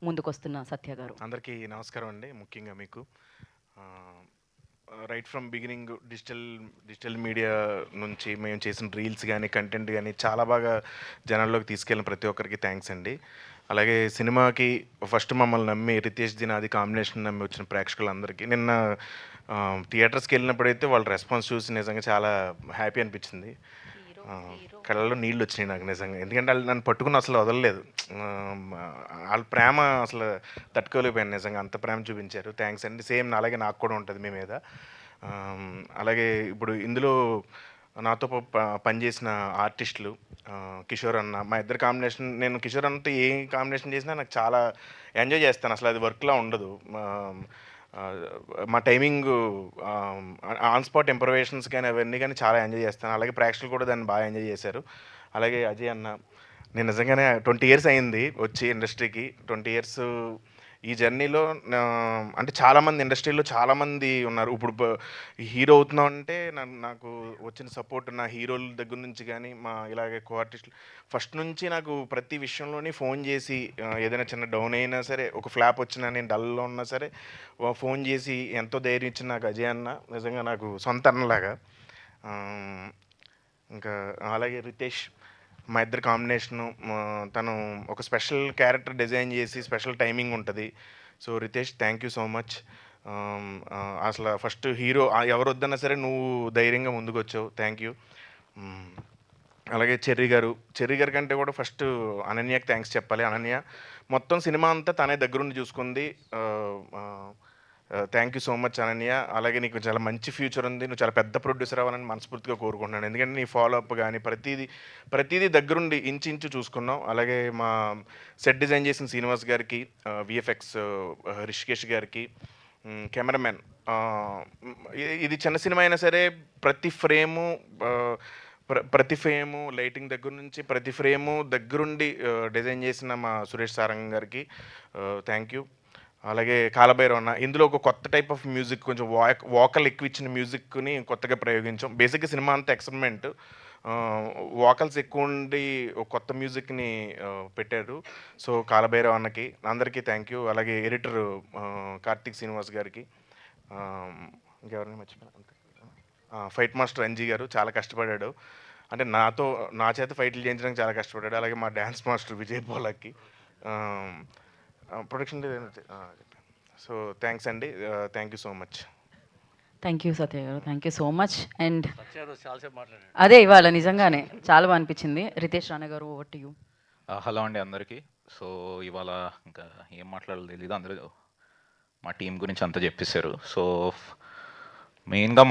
ముందుకొస్తున్న సత్య గారు? అందరికీ నమస్కారం అండి. ముఖ్యంగా మీకు right from beginning digital media నుంచి మేము చేసిన రీల్స్ కానీ కంటెంట్ కానీ చాలా బాగా జనాల్లోకి తీసుకెళ్ళిన ప్రతి ఒక్కరికి థ్యాంక్స్ అండి. అలాగే సినిమాకి ఫస్ట్ మమ్మల్ని నమ్మి రితేష్ దినాది కాంబినేషన్ నమ్మి వచ్చిన ప్రేక్షకులందరికీ నిన్న థియేటర్స్కి వెళ్ళినప్పుడైతే వాళ్ళ రెస్పాన్స్ చూసి నిజంగా చాలా హ్యాపీ అనిపించింది. ఆ, కళ్ళల్లో నీళ్ళు వచ్చినాయి నాకు నిజంగా. ఎందుకంటే వాళ్ళు నన్ను పట్టుకుని అసలు వదలలేదు. ఆ, వాళ్ళ ప్రేమ అసలు తట్టుకోలేకపోయాను నిజంగా. అంత ప్రేమ చూపించారు. థ్యాంక్స్ అండి. సేమ్ అలాగే నాకు కూడా ఉంటుంది మీ మీద. అలాగే ఇప్పుడు ఇందులో నాతో పనిచేసిన ఆర్టిస్టులు కిషోర్ అన్న, మా ఇద్దరు కాంబినేషన్. నేను కిషోర్ అన్నతో ఏ కాంబినేషన్ చేసినా నాకు చాలా ఎంజాయ్ చేస్తాను. అసలు అది వర్క్లా ఉండదు. ఆ, మా టైమింగ్ ఆన్ స్పాట్ ఇంప్రవేషన్స్ కానీ అవన్నీ కానీ చాలా ఎంజాయ్ చేస్తాను. అలాగే ప్రేక్షకులు కూడా దాన్ని బాగా ఎంజాయ్ చేశారు. అలాగే అజయ్ అన్న, నేను నిజంగానే 20 ఇయర్స్ అయింది వచ్చి ఇండస్ట్రీకి. 20 ఇయర్స్ ఈ జర్నీలో అంటే చాలామంది ఇండస్ట్రీలో చాలామంది ఉన్నారు. ఇప్పుడు హీరో అవుతున్నాం అంటే నాకు వచ్చిన సపోర్ట్ నా హీరోల దగ్గర నుంచి కానీ మా ఇలాగే కో ఆర్టిస్టులు ఫస్ట్ నుంచి నాకు ప్రతి విషయంలోని ఫోన్ చేసి ఏదైనా చిన్న డౌన్ అయినా సరే, ఒక ఫ్లాప్ వచ్చినా, నేను డల్లో ఉన్నా సరే ఫోన్ చేసి ఎంతో ధైర్యం ఇచ్చిన నాకు అజయ్ అన్న నిజంగా నాకు సొంత అన్నలాగా. ఇంకా అలాగే రితేష్, మా ఇద్దరి కాంబినేషను. తను ఒక స్పెషల్ క్యారెక్టర్ డిజైన్ చేసి స్పెషల్ టైమింగ్ ఉంటుంది. So Ritesh, thank you so much. అసలు ఫస్ట్ హీరో ఎవరు వద్దన్నా సరే నువ్వు ధైర్యంగా ముందుకు వచ్చావు. Thank you. అలాగే చెర్రీ గారి కంటే కూడా ఫస్ట్ అనన్యకి థ్యాంక్స్ చెప్పాలి. అనన్య మొత్తం సినిమా అంతా తనే దగ్గరుండి చూసుకుంది. Thank you so much Ananya. అలాగే నీకు చాలా మంచి ఫ్యూచర్ ఉంది. నువ్వు చాలా పెద్ద ప్రొడ్యూసర్ అవ్వాలని మనస్ఫూర్తిగా కోరుకుంటున్నాను. ఎందుకంటే నీ ఫాలోఅప్ కానీ ప్రతిదీ దగ్గరుండి ఇంచు చూసుకున్నావు. అలాగే మా సెట్ డిజైన్ చేసిన శ్రీనివాస్ గారికి, విఎఫ్ఎక్స్ రిషికేష్ గారికి, కెమెరామెన్. ఇది చిన్న సినిమా అయినా సరే ప్రతి ఫ్రేము ప్రతి ఫ్రేము లైటింగ్ దగ్గర నుంచి ప్రతి ఫ్రేము దగ్గరుండి డిజైన్ చేసిన మా సురేష్ సారంగ్ గారికి థ్యాంక్ యూ. అలాగే కాలభైరవ అన్న, ఇందులో ఒక కొత్త టైప్ ఆఫ్ మ్యూజిక్, కొంచెం వాకల్ ఎక్కువ ఇచ్చిన మ్యూజిక్ని కొత్తగా ప్రయోగించాం. బేసిక్గా సినిమా అంతా ఎక్స్పెరిమెంట్. వాకల్స్ ఎక్కువ ఉండి ఒక కొత్త మ్యూజిక్ని పెట్టారు. సో కాలభైరవ అన్నకి అందరికీ థ్యాంక్ యూ. అలాగే ఎడిటర్ కార్తీక్ శ్రీనివాస్ గారికి, ఇంకెవరిని మర్చిపోయినా అంతే. ఫైట్ మాస్టర్ అంజీ గారు చాలా కష్టపడ్డాడు. అంటే నా చేత ఫైట్లు చేయించడానికి చాలా కష్టపడ్డాడు. అలాగే మా dance master Vijay Polaki production so thanks అండి. Thank you so much. Thank you Satya garu, thank you so much. And చాలాసేపు మాట్లాడారు. అదే ఇవాళ నిజంగానే చాలా బాగా అనిపించింది. రితేష్ రాణా గారు, ఓవర్ టు యూ. హలో అండి అందరికీ. సో ఇవాళ ఇంకా ఏం మాట్లాడాలో తెలీదు, అందరూ మా టీం గురించి అంతా చెప్పేశారు. సో మెయిన్గా